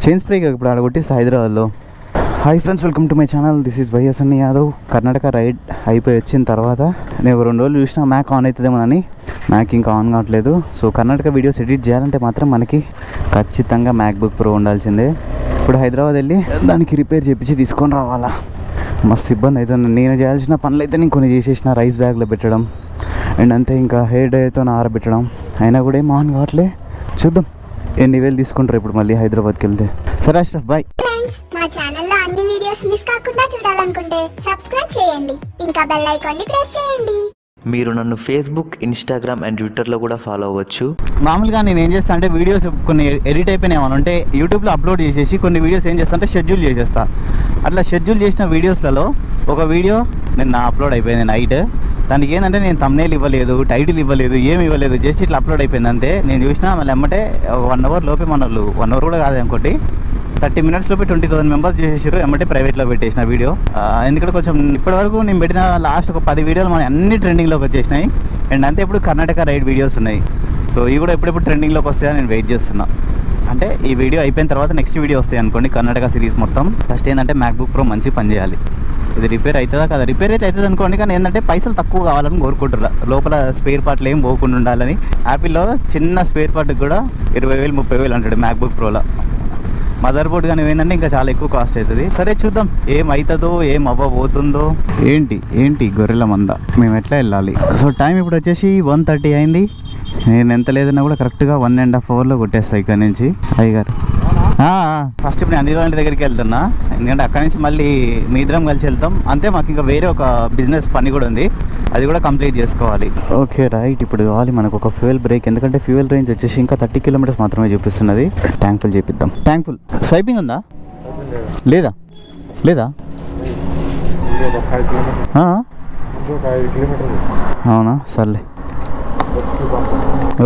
Chain spray ఇప్పుడు ఆడగొట్టిస్తే హైదరాబాద్లో. Hi friends, welcome to my channel. This is YS Sunny Yadav. Karnataka ride అయిపోయి వచ్చిన తర్వాత నేను 2 రోజులు చూసినా మ్యాక్ ఆన్ అవుతుందేమోనని. మ్యాక్ ఇంకా ఆన్ కావట్లేదు. సో కర్ణాటక వీడియోస్ ఎడిట్ చేయాలంటే మాత్రం మనకి ఖచ్చితంగా మ్యాక్బుక్ ప్రో ఉండాల్సిందే. ఇప్పుడు హైదరాబాద్ వెళ్ళి దానికి రిపేర్ చేయించి తీసుకొని రావాలా. మస్తు ఇబ్బంది అవుతుంది. నేను చేయాల్సిన పనులు అయితే నేను కొన్ని చేసేసిన. రైస్ బ్యాగ్లో పెట్టడం అండ్ అంతే, ఇంకా హెయిర్ డైతో ఆరబెట్టడం. అయినా కూడా ఏం ఆన్ కావట్లే. చూద్దాం ఎన్ని వేలు తీసుకుంటారు ఇప్పుడు మళ్ళీ హైదరాబాద్కి వెళ్తే. సరే అష్రఫ్, బాయ్. మా ఛానల్లో అన్ని వీడియోస్ మిస్ కాకుండా చూడాలనుకుంటే సబ్స్క్రైబ్ చేయండి, ఇంకా బెల్ ఐకాన్ ని ప్రెస్ చేయండి. మీరు నన్ను ఫేస్బుక్, ఇన్స్టాగ్రామ్ అండ్ ట్విట్టర్లో కూడా ఫాలో అవ్వచ్చు. మామూలుగా నేను ఏం చేస్తాను అంటే వీడియోస్ కొన్ని ఎడిట్ అయిపోయినాయి అంటే యూట్యూబ్లో అప్లోడ్ చేసేసి కొన్ని వీడియోస్ ఏం చేస్తాను అంటే షెడ్యూల్ చేసేస్తా. అట్లా షెడ్యూల్ చేసిన వీడియోస్లలో ఒక వీడియో నిన్న అప్లోడ్ అయిపోయింది నైట్. దానికి ఏంటంటే నేను థంబ్నెయిల్ ఇవ్వలేదు, టైటిల్ ఇవ్వలేదు, ఏమి ఇవ్వలేదు, జస్ట్ ఇట్లా అప్లోడ్ అయిపోయింది అంతే. నేను చూసినా మళ్ళీ ఎమ్మటే 1 అవర్ లోపే మన వాళ్ళు 1 అవర్ కూడా కాదు అనుకోండి, 30 minutes లోపే 20,000 మెంబర్స్ చేసేసారు. ఎమ్మటే ప్రైవేట్లో పెట్టేసిన వీడియో. ఎందుకంటే కొంచెం ఇప్పటివరకు నేను పెట్టిన లాస్ట్ ఒక 10 వీడియోలు మన అన్ని ట్రెండింగ్లోకి వచ్చేసినాయి. అండ్ అంతే ఇప్పుడు కర్ణాటక రైడ్ వీడియోస్ ఉన్నాయి. సో ఇవి కూడా ఎప్పుడెప్పుడు ట్రెండింగ్లోకి వస్తాయని నేను వెయిట్ చేస్తున్నా. అంటే ఈ వీడియో అయిపోయిన తర్వాత నెక్స్ట్ వీడియో వస్తాయి అనుకోండి కర్ణాటక సిరీస్ మొత్తం. ఫస్ట్ ఏంటంటే మ్యాక్బుక్ ప్రో మంచి పని చేయాలి. ఇది రిపేర్ అవుతుందా కదా, రిపేర్ అయితే అవుతుంది అనుకోండి. కానీ ఏంటంటే పైసలు తక్కువ కావాలని కోరుకుంటారు. లోపల స్పేర్ పార్ట్లు ఏం పోకుండా ఉండాలని. యాపిల్లో చిన్న స్పేర్ పార్ట్కి కూడా 20,000 30,000 అంటాడు మ్యాక్బుక్ ప్రోలో. మదర్ బోర్డ్ కానీ ఏంటంటే ఇంకా చాలా ఎక్కువ కాస్ట్ అవుతుంది. సరే చూద్దాం ఏమవుతుందో ఏం అవ్వబోతుందో. ఏంటి గొర్రెల మంద, మేము ఎట్లా వెళ్ళాలి? సో టైం ఇప్పుడు వచ్చేసి 1:30 అయింది. నేను ఎంత లేదన్నా కూడా కరెక్ట్గా 1.5 అవర్లో కొట్టేస్తాను ఇక్కడ నుంచి. అయ్యగారు ఫస్ట్ ఇప్పుడు నేను అనిల్ దగ్గరికి వెళ్తున్నా, ఎందుకంటే అక్కడి నుంచి మళ్ళీ మీ ఇద్దరం కలిసి వెళ్తాం అంతే. మాకు ఇంకా వేరే ఒక బిజినెస్ పని కూడా ఉంది, అది కూడా కంప్లీట్ చేసుకోవాలి. ఓకే రైట్, ఇప్పుడు కావాలి మనకు ఒక ఫ్యూయల్ బ్రేక్. ఎందుకంటే ఫ్యూయల్ రేంజ్ వచ్చేసి ఇంకా 30 kilometers మాత్రమే చూపిస్తున్నది. ట్యాంక్ ఫుల్ చేపిద్దాం. ట్యాంక్ ఫుల్ స్వైపింగ్ ఉందా లేదా? అవునా, సర్లే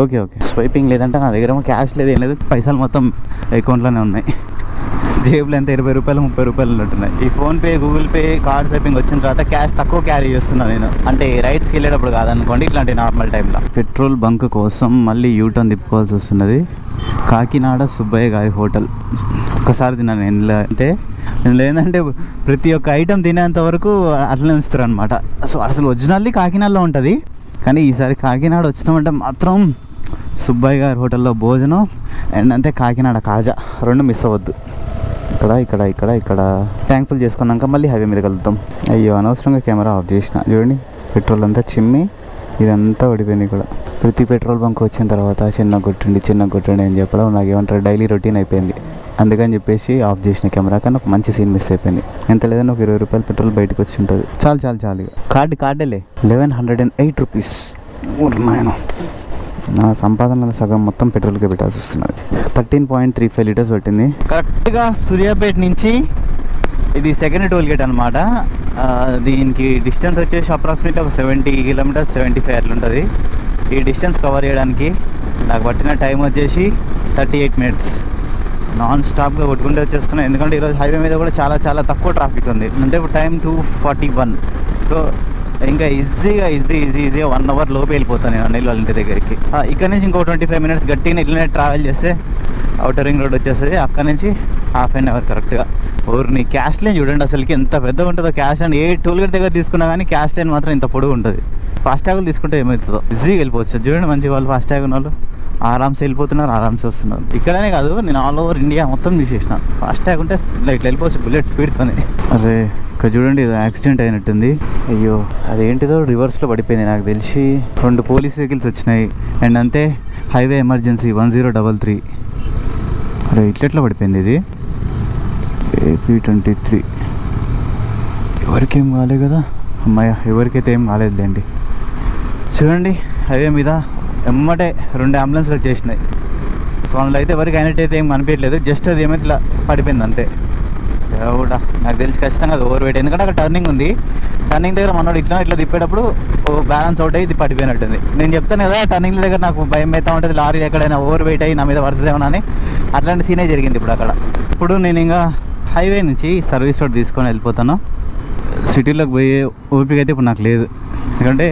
ఓకే. స్వైపింగ్ లేదంటే నా దగ్గర క్యాష్ లేదు, ఏం లేదు. పైసలు మొత్తం అకౌంట్లోనే ఉన్నాయి. జేబులో ఎంత 20 రూపాయలు 30 రూపాయలు ఉన్నట్టున్నాయి. ఈ PhonePe, Google pay, card swiping వచ్చిన తర్వాత క్యాష్ తక్కువ క్యారీ చేస్తున్నాను నేను. అంటే రైడ్స్కి వెళ్ళేటప్పుడు కాదనుకోండి, ఇట్లాంటి నార్మల్ టైంలో. పెట్రోల్ బంక్ కోసం మళ్ళీ యూటర్న్ తిప్పుకోవాల్సి వస్తున్నది. కాకినాడ సుబ్బయ్య గారి హోటల్. ఒక్కసారి తిన్నాను ఇందులో. అంటే ఇందులో ఏంటంటే ప్రతి ఒక్క ఐటెం తినేంత వరకు అట్లనే ఉంచుతారు అనమాట. సో అసలు ఒరిజినల్ది కాకినాడలో ఉంటుంది, కానీ ఈసారి కాకినాడ వచ్చినామంటే మాత్రం సుబ్బయ్య గారి హోటల్లో భోజనం అండ్ అంతే కాకినాడ కాజా 2 మిస్ అవ్వద్దు. ఇక్కడ ట్యాంక్ ఫుల్ చేసుకున్నాక మళ్ళీ హైవే మీద కలుద్దాం. అయ్యో అనవసరంగా కెమెరా ఆఫ్ చేసిన. చూడండి పెట్రోల్ అంతా చిమ్మి ఇదంతా పడిపోయింది. ఇక్కడ ప్రతి పెట్రోల్ బంక్ వచ్చిన తర్వాత చిన్న కొట్టండి అని చెప్పడం నాకు ఏమంటారు డైలీ రొటీన్ అయిపోయింది. అందుకని చెప్పేసి ఆఫ్ చేసిన కెమెరా. కానీ ఒక మంచి సీన్ మిస్ అయిపోయింది. ఎంత లేదని ఒక 20 రూపాయలు పెట్రోల్ బయటకు వచ్చి ఉంటుంది. చాలు కార్డేలే 1108 రూపీస్. నా సంపాదనలో సగం మొత్తం పెట్రోల్కే పెట్టాల్సి వస్తున్నది. 13.35 లీటర్స్ పట్టింది. కరెక్ట్గా సూర్యాపేట నుంచి ఇది సెకండ్ టోల్ గేట్ అనమాట. దీనికి డిస్టెన్స్ వచ్చేసి అప్రాక్సిమేట్లీ ఒక 70 kilometers 75 అట్లా ఉంటుంది. ఈ డిస్టెన్స్ కవర్ చేయడానికి నాకు పట్టిన టైం వచ్చేసి 38 minutes. నాన్ స్టాప్గా కొట్టుకుంటూ వచ్చేస్తున్నాయి. ఎందుకంటే ఈరోజు హైవే మీద కూడా చాలా తక్కువ ట్రాఫిక్ ఉంది. అంటే ఇప్పుడు టైం 2:41. సో ఇంకా ఈజీగా 1 hour లోపు వెళ్ళిపోతాను నేను అనిల్ వాళ్ళ ఇంటి దగ్గరికి. ఇక్కడ నుంచి ఇంకో 25 minutes గట్టిగా ఇట్లనే ట్రావెల్ చేస్తే అవుటర్ రింగ్ రోడ్ వచ్చేస్తుంది. అక్కడ నుంచి 1/2 hour కరెక్ట్గా. ఊరిని క్యాష్ లైన్ చూడండి అసలుకి ఎంత పెద్దగా ఉంటుందో. క్యాష్ లైన్ ఏ టోల్ గేట్ దగ్గర తీసుకున్నా కానీ క్యాష్ లైన్ మాత్రం ఇంత పొడుగు ఉంటుంది. ఫాస్ట్ ట్యాగులు తీసుకుంటే ఏమవుతుందో ఈజీగా వెళ్ళిపోవచ్చు. చూడండి మంచి వాళ్ళు ఫాస్ట్ ట్యాగ్ ఉన్న వాళ్ళు ఆరామ్సే వెళ్ళిపోతున్నారు, ఆరామ్సే వస్తున్నారు. ఇక్కడనే కాదు, నేను ఆల్ ఓవర్ ఇండియా మొత్తం చూసేసిన. ఫాస్ట్ ట్యాగ్ ఉంటే ఇట్లా వెళ్ళిపోవచ్చు బుల్లెట్ స్పీడ్తోనే. అరే ఇక్కడ చూడండి, ఇది యాక్సిడెంట్ అయినట్టుంది. అయ్యో అదేంటిదో రివర్స్లో పడిపోయింది. నాకు తెలిసి 2 పోలీస్ వెహికల్స్ వచ్చినాయి అండ్ అంతే హైవే ఎమర్జెన్సీ 1033. అరే ఇట్లెట్లా పడిపోయింది ఇది? AP23. ఎవరికేం కాలేదు కదా? అమ్మాయ ఎవరికైతే ఏం కాలేదులేండి. చూడండి హైవే మీద ఎమ్మటే 2 అంబులెన్స్లు వచ్చేసినాయి. సో అందులో అయితే ఎవరికి అయినట్టయితే ఏం కనిపించలేదు. జస్ట్ అది ఏమైతే ఇట్లా పడిపోయింది అంతే. కూడా నాకు తెలిసి ఖచ్చితంగా అది ఓవర్ వెయిట్. ఎందుకంటే అక్కడ టర్నింగ్ ఉంది. టర్నింగ్ దగ్గర మనోడు ఇట్లా తిప్పేటప్పుడు బ్యాలెన్స్ అవుట్ అయ్యి ఇది పడిపోయినట్టుంది. నేను చెప్తాను కదా, టర్నింగ్ దగ్గర నాకు భయం అవుతూ ఉంటుంది, లారీ ఎక్కడైనా ఓవర్ వెయిట్ అయ్యి నా మీద పడుతుందేమో అని. అట్లాంటి సీనే జరిగింది ఇప్పుడు అక్కడ. ఇప్పుడు నేను ఇంకా హైవే నుంచి సర్వీస్ రోడ్ తీసుకొని వెళ్ళిపోతాను. సిటీలోకి పోయే ఓపిక అయితే ఇప్పుడు నాకు లేదు. ఎందుకంటే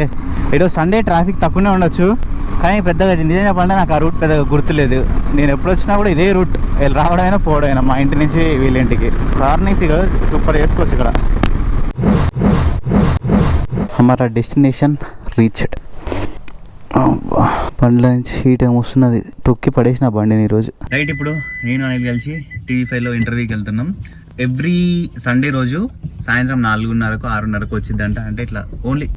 ఈరోజు సండే ట్రాఫిక్ తక్కువనే ఉండొచ్చు, కానీ పెద్దగా నిజం చెప్పాలంటే నాకు ఆ రూట్ పెద్దగా గుర్తులేదు. నేను ఎప్పుడు వచ్చినా కూడా ఇదే రూట్, రావడమైనా పోవడమైనా మా ఇంటి నుంచి వీళ్ళింటికి. కార్నింగ్స్ ఇక్కడ సూపర్ చేసుకోవచ్చు ఇక్కడ. हमारा डेस्टिनेशन రీచ్డ్. బండిలో నుంచి హీట్ ఏమి వస్తున్నది, తొక్కి పడేసిన బండిని ఈరోజు. రైట్, ఇప్పుడు నేను అనిల్ కలిసి TV5లో ఇంటర్వ్యూకి వెళ్తున్నాం. ఎవ్రీ సండే రోజు సాయంత్రం 4:30కు 6:30కు వచ్చిందంట. అంటే ఇట్లా ఓన్లీ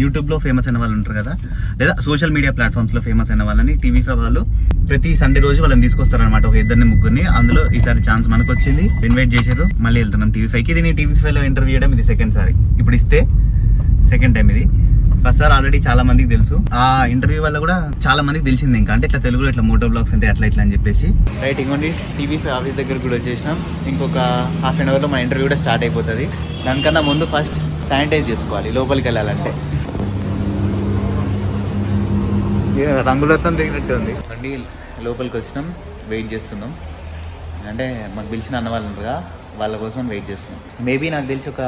యూట్యూబ్లో ఫేమస్ అయిన వాళ్ళు ఉంటారు కదా, లేదా సోషల్ మీడియా ప్లాట్ఫామ్స్లో ఫేమస్ అయిన వాళ్ళని TV5 వాళ్ళు ప్రతి సండే రోజు వాళ్ళని తీసుకొస్తారనమాట, ఒక 2-3. అందులో ఈసారి ఛాన్స్ మనకు వచ్చింది, ఇన్వైట్ చేశారు, మళ్ళీ వెళ్తున్నాం TV5కి. ఇది నేను TV5లో ఇంటర్వ్యూ చేయడం ఇది సెకండ్ సారి, ఇప్పుడు ఇస్తే సెకండ్ టైం ఇది. ఫస్ట్ సార్ ఆల్రెడీ చాలా మందికి తెలుసు, ఆ ఇంటర్వ్యూ వల్ల కూడా చాలా మందికి తెలిసింది. ఇంకా అంటే ఇట్లా తెలుగులో ఇట్లా మోటో బ్లాగ్స్ ఉంటాయి అట్లా ఇట్లా అని చెప్పేసి. రైట్, ఇంకోండి TV5 ఆఫీస్ దగ్గర కూడా వచ్చేసినాం. ఇంకొక హాఫ్ అన్ అవర్లో మన ఇంటర్వ్యూ కూడా స్టార్ట్ అయిపోతుంది. దానికన్నా ముందు ఫస్ట్ శానిటైజ్ చేసుకోవాలి లోపలికి వెళ్ళాలంటే. రంగులతో తిరిగినట్టు ఉంది. అండి లోపలికి వచ్చినాం, వెయిట్ చేస్తున్నాం. అంటే మాకు పిలిచిన అన్న వాళ్ళు ఉంటారుగా, వాళ్ళ కోసం వెయిట్ చేస్తున్నాం. మేబీ నాకు తెలిసి ఒక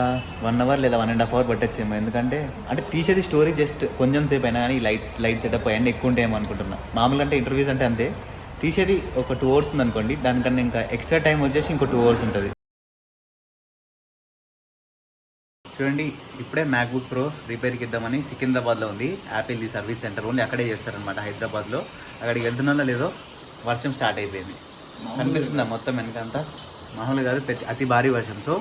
1 అవర్ లేదా 1.5 అవర్ పట్టచ్చేమో. ఎందుకంటే అంటే తీసేది స్టోరీ జస్ట్ కొంచెం సేపు అయినా కానీ లైట్ సెటప్ అవన్నీ ఎక్కువ ఉంటాయేమో అనుకుంటున్నా. మామూలుగా అంటే ఇంటర్వ్యూస్ అంటే అంతే, తీసేది ఒక 2 అవర్స్ ఉంది అనుకోండి, దానికన్నా ఇంకా ఎక్స్ట్రా టైం వచ్చేసి ఇంకో 2 అవర్స్ ఉంటుంది. చూడండి, ఇప్పుడే మ్యాక్బుక్ ప్రో రిపేర్కి ఇద్దామని సికింద్రాబాద్లో ఉంది Apple the service centre, only అక్కడే చేస్తారనమాట హైదరాబాద్లో. అక్కడికి వెళ్తున్నా లేదో వర్షం స్టార్ట్ అయిపోయింది, కనిపిస్తుందా మొత్తం వెనకంతా. మామూలు కాదు, అతి భారీ వర్షం. సో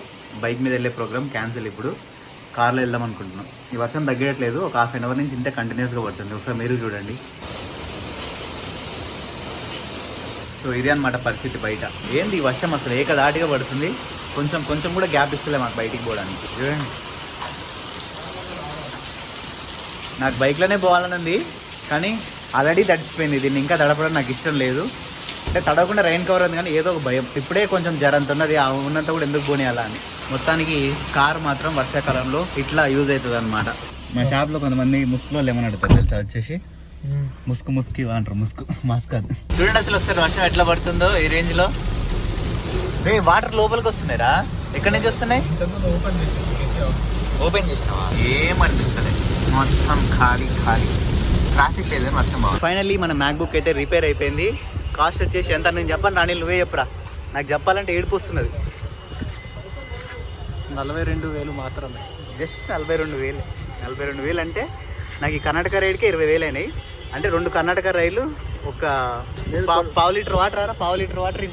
బైక్ మీద వెళ్ళే ప్రోగ్రామ్ క్యాన్సిల్. ఇప్పుడు కార్లో వెళ్దాం అనుకుంటున్నాం. ఈ వర్షం తగ్గట్లేదు, ఒక హాఫ్ అన్ అవర్ నుంచి ఇంతే కంటిన్యూస్గా పడుతుంది. ఒకసారి మీరు చూడండి. సో ఇదే అనమాట పరిస్థితి బయట. ఏంది ఈ వర్షం అసలు ఏకదాటిగా పడుతుంది, కొంచెం కూడా గ్యాప్ ఇస్తలే మాకు బయటికి పోవడానికి. చూడండి, నాకు బైక్లోనే పోవాలని ఉంది, కానీ ఆల్రెడీ తడిచిపోయింది. దీన్ని ఇంకా తడపడం నాకు ఇష్టం లేదు. అంటే తడవకుండా రెయిన్ కవర్ ఉంది, కానీ ఏదో ఒక భయం. ఇప్పుడే కొంచెం జరంత ఉన్నది, ఆ ఉన్నంత కూడా ఎందుకు పోనీయాలా అని. మొత్తానికి కారు మాత్రం వర్షాకాలంలో ఇట్లా యూజ్ అవుతుంది అనమాట. మా షాప్లో కొంతమంది ముస్కులో లెమన్ అడుగుతారు తెలుసా, వచ్చేసి ముస్కి అంటారు, మాస్క్ కాదు. చూడండి అసలు ఒకసారి వర్షం ఎట్లా పడుతుందో ఈ రేంజ్లో. వాటర్ లోపలికి వస్తున్నాయిరా, ఎక్కడి నుంచి వస్తున్నాయి? ఓపెన్ చేసినావా? ఏమనిపిస్తుంది, మొత్తం ఖాళీ ట్రాఫిక్ లేదని వర్షం. ఫైనల్లీ మన మ్యాక్బుక్ అయితే రిపేర్ అయిపోయింది. కాస్ట్ వచ్చేసి ఎంత నేను చెప్పాను, రాణి నువ్వే చెప్పురా. నాకు చెప్పాలంటే ఏడుపు వస్తున్నది. 42,000 మాత్రమే, జస్ట్ 42,000. 42,000 అంటే నాకు ఈ కర్ణాటక రైడ్కే 20,000 అయినాయి. అంటే 2 కర్ణాటక రైళ్ళు, ఒక పావు లీటర్ వాటర్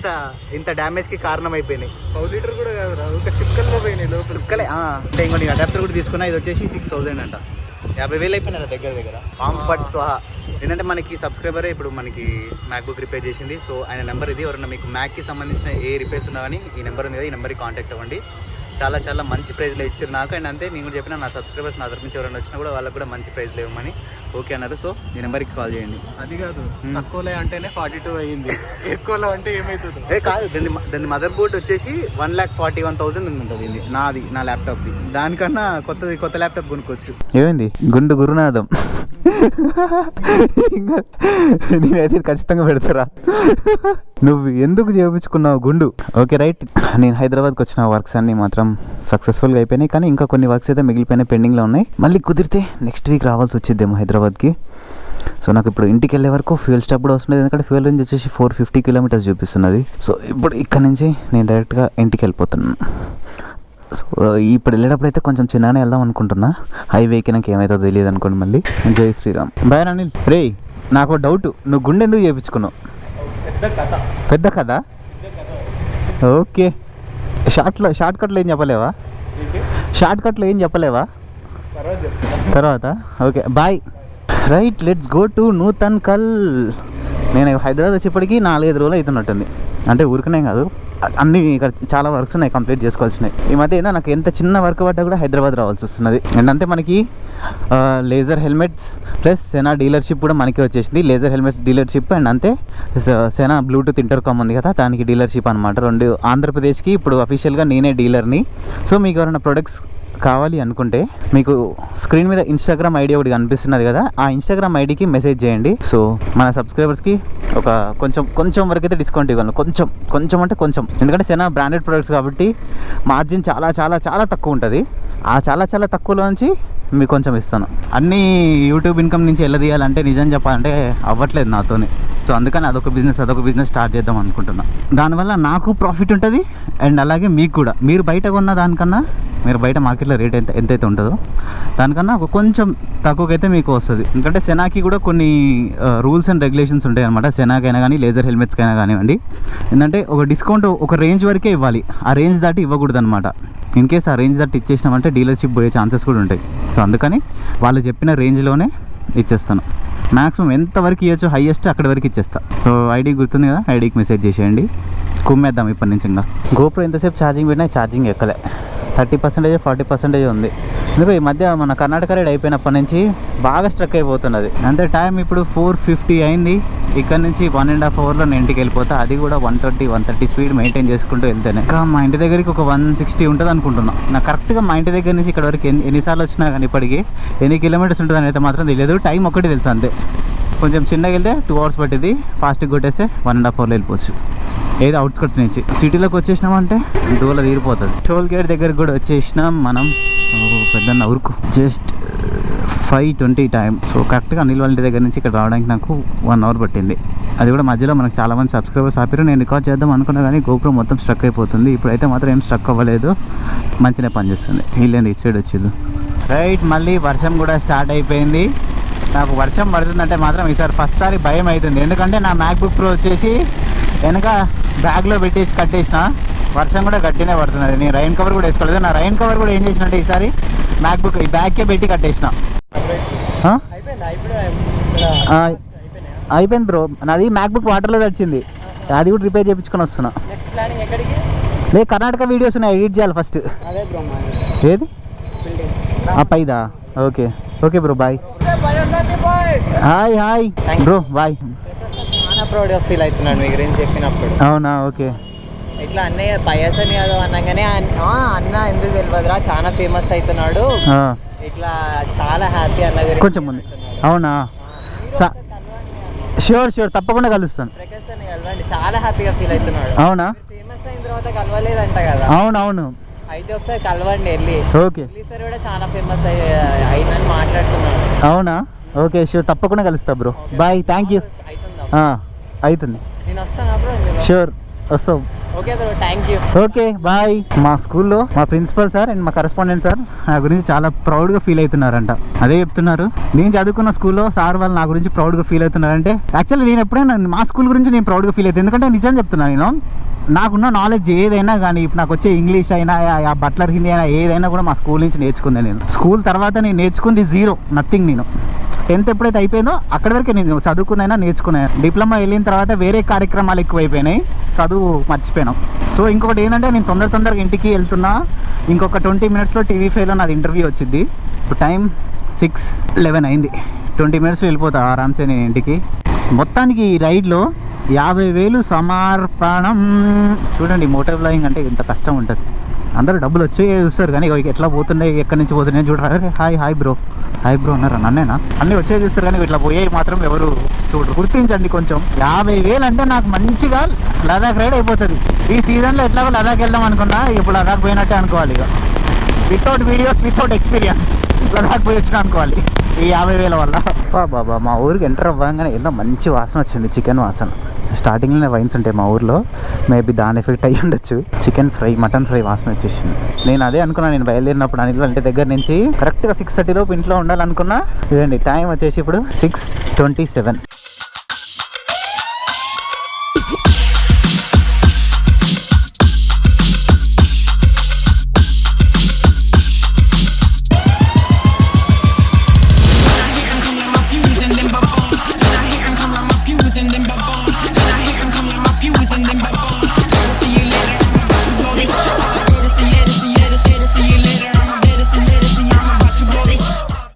ఇంత డ్యామేజ్కి కారణం అయిపోయినాయి. పావు లీటర్ కూడా కాదు, ఒక చిక్కల్లో పోయినాయి లోపల. చిక్కలే. అంటే ఇంకోటి అడాప్టర్ కూడా తీసుకున్నా, ఇది వచ్చేసి 6,000 అంట. 50,000 అయిపోయినా దగ్గర కాంఫర్ట్ స్వాహా. ఏంటంటే మనకి సబ్స్క్రైబరే ఇప్పుడు మనకి మ్యాక్బుక్ రిపేర్ చేసింది. సో ఆయన నెంబర్ ఇది. ఎవరైనా మీకు మ్యాక్కి సంబంధించిన ఏ రిపేర్స్ ఉన్నా కానీ ఈ నెంబర్ ఉంది కదా, ఈ నెంబర్కి కాంటాక్ట్ అవ్వండి. చాలా మంచి ప్రైజ్లో ఇచ్చారు నాకు. అండ్ అంతే నేను కూడా చెప్పిన, నా సబ్స్క్రైబర్స్ నా తరపు నుంచి ఎవరైనా వచ్చినా కూడా వాళ్ళకి కూడా మంచి ప్రైజ్లో ఇవ్వమని ఓకే అన్నారు. సో ఈ నెంబర్కి కాల్ చేయండి. అది కాదు, తక్కువలే అంటేనే 42 అయ్యింది, ఎక్కువలో అంటే ఏమవుతుంది? కాదు, దాని మదర్ బోర్డ్ వచ్చేసి 1,41,000 ఉంటుంది నా ల్యాప్టాప్ది. దానికన్నా కొత్త ల్యాప్టాప్ కొనుక్కోవచ్చు. ఏమైంది గుండు గురునాథం? నేనైతే ఖచ్చితంగా పెడతారా. నువ్వు ఎందుకు చేయించుకున్నావు గుండు? ఓకే రైట్, నేను హైదరాబాద్కి వచ్చిన వర్క్స్ అన్ని మాత్రం సక్సెస్ఫుల్గా అయిపోయినాయి. కానీ ఇంకా కొన్ని వర్క్స్ అయితే మిగిలిపోయినాయి, పెండింగ్లో ఉన్నాయి. మళ్ళీ కుదిరితే నెక్స్ట్ వీక్ రావాల్సి వచ్చిద్దేమో హైదరాబాద్కి. సో నాకు ఇప్పుడు ఇంటికి వెళ్ళే వరకు ఫ్యూయల్ స్టాప్ కూడా వస్తుంది, ఎందుకంటే ఫ్యూయల్ రేంజ్ వచ్చేసి 450 కిలోమీటర్స్ చూపిస్తున్నది. సో ఇప్పుడు ఇక్కడ నుంచి నేను డైరెక్ట్గా ఇంటికి వెళ్ళిపోతున్నాను. సో ఇప్పుడు వెళ్ళేటప్పుడు అయితే కొంచెం చిన్నగానే వెళ్దాం అనుకుంటున్నా. హైవేకి నాకు ఏమవుతుందో తెలియదు అనుకోండి. మళ్ళీ జై శ్రీరామ్. బాయ్ అనిల్. రే నాకు డౌట్, నువ్వు గుండె ఎందుకు చేయించుకున్నావు? పెద్ద కదా. ఓకే, షార్ట్ కట్లో ఏం చెప్పలేవా? తర్వాత okay bye. Right, let's go to Nutankal. నేను హైదరాబాద్ వచ్చేప్పటికి 4-5 రోజులు అవుతున్నట్టుంది. అంటే ఊరికనే కాదు, అన్ని ఇక్కడ చాలా వర్క్స్ ఉన్నాయి కంప్లీట్ చేసుకోవాల్సినాయి. ఈ మధ్య ఏదో నాకు ఎంత చిన్న వర్క్ పడ్డా కూడా హైదరాబాద్ రావాల్సి వస్తున్నది. అండ్ అంతే మనకి లేజర్ హెల్మెట్స్ ప్లస్ సెనా డీలర్షిప్ కూడా మనకి వచ్చేసింది. లేజర్ హెల్మెట్స్ డీలర్షిప్ అండ్ అంతే సెనా బ్లూటూత్ ఇంటర్కామ్ ఉంది కదా, దానికి డీలర్షిప్ అనమాట. 2 ఆంధ్రప్రదేశ్కి ఇప్పుడు అఫీషియల్గా నేనే డీలర్ని. సో మీకు ఎవరైనా ప్రొడక్ట్స్ కావాలి అనుకుంటే మీకు స్క్రీన్ మీద ఇన్స్టాగ్రామ్ ఐడి ఒకటి కనిపిస్తున్నది కదా, ఆ ఇన్స్టాగ్రామ్ ఐడికి మెసేజ్ చేయండి. సో మన సబ్స్క్రైబర్స్కి ఒక కొంచెం వరకు అయితే డిస్కౌంట్ ఇవ్వగలను. కొంచెం అంటే కొంచెం, ఎందుకంటే చాలా బ్రాండెడ్ ప్రొడక్ట్స్ కాబట్టి మార్జిన్ చాలా తక్కువ ఉంటుంది. ఆ చాలా తక్కువలో నుంచి మీకు కొంచెం ఇస్తాను. అన్నీ యూట్యూబ్ ఇన్కమ్ నుంచి ఎలా తీయాలంటే నిజం చెప్పాలంటే అవ్వట్లేదు నాతోని. సో అందుకని అదొక బిజినెస్ స్టార్ట్ చేద్దాం అనుకుంటున్నా. దానివల్ల నాకు ప్రాఫిట్ ఉంటుంది అండ్ అలాగే మీకు కూడా. మీరు బయట కొన్న దానికన్నా, మీరు బయట మార్కెట్లో రేట్ ఎంతైతే ఉంటుందో దానికన్నా ఒక కొంచెం తక్కువకైతే మీకు వస్తుంది. ఎందుకంటే సెనాకి కూడా కొన్ని రూల్స్ అండ్ రెగ్యులేషన్స్ ఉంటాయి అనమాట. సెనాకైనా కానీ లేజర్ హెల్మెట్స్కైనా కానివ్వండి, ఏంటంటే ఒక డిస్కౌంట్ ఒక రేంజ్ వరకే ఇవ్వాలి, ఆ రేంజ్ దాటి ఇవ్వకూడదు అనమాట. ఇన్ కేస్ ఆ రేంజ్ దాటి ఇచ్చేసినామంటే డీలర్షిప్ పోయే ఛాన్సెస్ కూడా ఉంటాయి. సో అందుకని వాళ్ళు చెప్పిన రేంజ్లోనే ఇచ్చేస్తాను. మ్యాక్సిమం ఎంతవరకు ఇవ్వచ్చు హైయెస్ట్ అక్కడి వరకు ఇచ్చేస్తా. సో ఐడి గుర్తుంది కదా, ఐడికి మెసేజ్ చేసేయండి. కుమ్మేద్దాం ఇప్పటి నుంచి. ఇంకా గోప్రో ఎంతసేపు ఛార్జింగ్ పెట్టినా ఛార్జింగ్ ఎక్కలే. 30%, 40% ఉంది. ఎందుకు ఈ మధ్య మన కర్ణాటక రైడ్ అయిపోయినప్పటి నుంచి బాగా స్ట్రక్ అయిపోతున్నది. అంతే టైం ఇప్పుడు 4:50 అయింది. ఇక్కడ నుంచి 1.5 అవర్లో నేను ఇంటికి వెళ్ళిపోతా. అది కూడా 130 స్పీడ్ మెయింటైన్ చేసుకుంటూ వెళ్తేనే. ఇంకా మా ఇంటి దగ్గరికి ఒక 160 ఉంటుంది అనుకుంటున్నా. నాకు కరెక్ట్గా మా ఇంటి దగ్గర నుంచి ఇక్కడ వరకు ఎన్నిసార్లు వచ్చినా కానీ ఇప్పటికి ఎన్ని కిలోమీటర్స్ ఉంటుందని అయితే మాత్రం తెలియదు. టైం ఒకటి తెలుసు అంతే. కొంచెం చిన్నగా వెళ్తే 2 hours పట్టింది, ఫాస్ట్గా కొట్టేస్తే 1.5 అవర్లో వెళ్ళిపోవచ్చు. ఏదో అవుట్స్కట్స్ నుంచి సిటీలోకి వచ్చేసినామంటే దూల తీరిపోతుంది. టోల్ గేట్ దగ్గరికి కూడా వచ్చేసినాం మనం. పెద్ద ఉరుకు జస్ట్ 5:20 టైం. సో కరెక్ట్గా అనిల్ వాళ్ళ ఇంటి దగ్గర నుంచి ఇక్కడ రావడానికి నాకు 1 hour పట్టింది. అది కూడా మధ్యలో మనకు చాలామంది సబ్స్క్రైబర్స్ ఆపారు. నేను రికార్డ్ చేద్దాం అనుకున్నా కానీ గోప్రో మొత్తం స్ట్రక్ అయిపోతుంది. ఇప్పుడైతే మాత్రం ఏం స్ట్రక్ అవ్వలేదు, మంచిగా పనిచేస్తుంది. వీళ్ళేంది ఇటు సైడ్ వచ్చింది. రైట్, మళ్ళీ వర్షం కూడా స్టార్ట్ అయిపోయింది. నాకు వర్షం పడుతుందంటే మాత్రం ఈసారి ఫస్ట్ సారి భయం అవుతుంది. ఎందుకంటే నా మ్యాక్బుక్ ప్రో వచ్చేసి వెనక బ్యాగ్లో పెట్టేసి కట్టేసిన, వర్షం కూడా గట్టినే పడుతున్నది. నేను రైన్ కవర్ కూడా వేసుకోలేదు. నా రైన్ కవర్ కూడా ఏం చేసిన అంటే ఈసారి మ్యాక్బుక్ ఈ బ్యాగ్కే పెట్టి కట్టేసిన. అయిపోయింది బ్రో, నాది మ్యాక్బుక్ వాటర్లో తడిచింది. అది కూడా రిపేర్ చేయించుకొని వస్తున్నా. లేదు, కర్ణాటక వీడియోస్ ఉన్నాయి, ఎడిట్ చేయాలి ఫస్ట్. ఏది పైదా? Okay okay bro, bye. Hi bro, bye. చాలా ప్రౌడ్గా ఫీల్ అవుతున్నాడు మీ గురించి చెప్పినప్పుడు. అవునా, ఓకే. ఇట్లా అన్నయ్య పయాసన్ యాదవ్ అనగానే అన్న ఎందుకు తెలియదురా, చాలా ఫేమస్ అవుతున్నాడు, ఇట్లా చాలా హ్యాపీ అన్న గురించి కొంచెం ముందు. అవునా, షూర్ తప్పకుండా కలుస్తాను. ప్రకాష్ అన్న కలవండి, చాలా హ్యాపీగా ఫీల్ అవుతున్నాడు. అవునా, ఫేమస్ అయిన తర్వాత కలవలేదంట కదా. అవునవును, అయితే ఒకసారి కలవండి వెళ్ళి. ఓకే. సార్ కూడా చాలా ఫేమస్ అయిందని మాట్లాడుతున్నాడు. అవునా, ఓకే షూర్ తప్పకుండా కలుస్తా బ్రో. Bye, thank you. అవుతుంది, నేను వస్తాను అప్పుడు. షూర్ వస్తావు. Okay bro, thank you. Okay bye. మా స్కూల్లో మా ప్రిన్సిపల్ సార్ అండ్ మా కరెస్పాండెంట్ సార్ నా గురించి చాలా ప్రౌడ్గా ఫీల్ అవుతున్నారంట. అదే చెప్తున్నారు, నేను చదువుకున్న స్కూల్లో సార్ వాళ్ళు నా గురించి ప్రౌడ్గా ఫీల్ అవుతున్నారంటే యాక్చువల్లీ నేను ఎప్పుడైనా మా స్కూల్ గురించి నేను ప్రౌడ్గా ఫీల్ అవుతాను. ఎందుకంటే నిజం చెప్తున్నాను, నేను నాకున్న నాలెడ్జ్ ఏదైనా కానీ, ఇప్పుడు నాకు వచ్చే ఇంగ్లీష్ అయినా బట్లర్ హిందీ అయినా ఏదైనా కూడా మా స్కూల్ నుంచి నేర్చుకుంది. నేను స్కూల్ తర్వాత నేను నేర్చుకుంది 0, నథింగ్. నేను 10th ఎప్పుడైతే అయిపోయిందో అక్కడి వరకే నేను చదువుకున్నైనా నేర్చుకున్నాను. డిప్లొమా వెళ్ళిన తర్వాత వేరే కార్యక్రమాలు ఎక్కువైపోయినాయి, చదువు మర్చిపోయినాం. సో ఇంకొకటి ఏంటంటే నేను తొందరగా ఇంటికి వెళ్తున్నా. ఇంకొక 20 minutesలో TV5లో నాది ఇంటర్వ్యూ వచ్చింది. ఇప్పుడు టైం 6:11 అయింది. 20 minutesలో వెళ్ళిపోతా ఆరామ్సే నేను ఇంటికి. మొత్తానికి ఈ రైడ్లో 50,000 సమర్పణం. చూడండి, మోటార్ బ్లాగింగ్ అంటే ఎంత కష్టం ఉంటుంది. అందరూ డబ్బులు వచ్చే చూస్తారు కానీ ఎట్లా పోతున్నాయి, ఎక్కడి నుంచి పోతున్నాయి చూడరా. హాయ్ బ్రో అన్నారా, నన్నేనా? అన్నీ వచ్చే చూస్తారు కానీ ఇట్లా పోయేవి మాత్రం ఎవరు చూడరు. గుర్తించండి కొంచెం. 50,000 అంటే నాకు మంచిగా లదాఖ్ రైడ్ అయిపోతుంది. ఈ సీజన్లో ఎట్లాగో లదాఖ్ వెళ్దాం అనుకున్నా, ఇప్పుడు లదాఖ్ పోయినట్టే అనుకోవాలి. ఇక without videos, without experience Ladakh పోయి వచ్చినా అనుకోవాలి ఈ 50,000 వల్ల. బాబా, మా ఊరికి ఎంటర్ అవ్వగానే ఏదో మంచి వాసన వచ్చింది, చికెన్ వాసన. స్టార్టింగ్లోనే వైన్స్ ఉంటాయి మా ఊర్లో, మేబీ దాని ఎఫెక్ట్ అయ్యి ఉండొచ్చు. చికెన్ ఫ్రై, మటన్ ఫ్రై వాసన వచ్చేసింది. నేను అదే అనుకున్నాను, నేను బయలుదేరినప్పుడు అనిల్ ఇంటి దగ్గర నుంచి కరెక్ట్గా 6:30 లోపు ఇంట్లో ఉండాలనుకున్నా. చూడండి టైం వచ్చేసి ఇప్పుడు 6:27.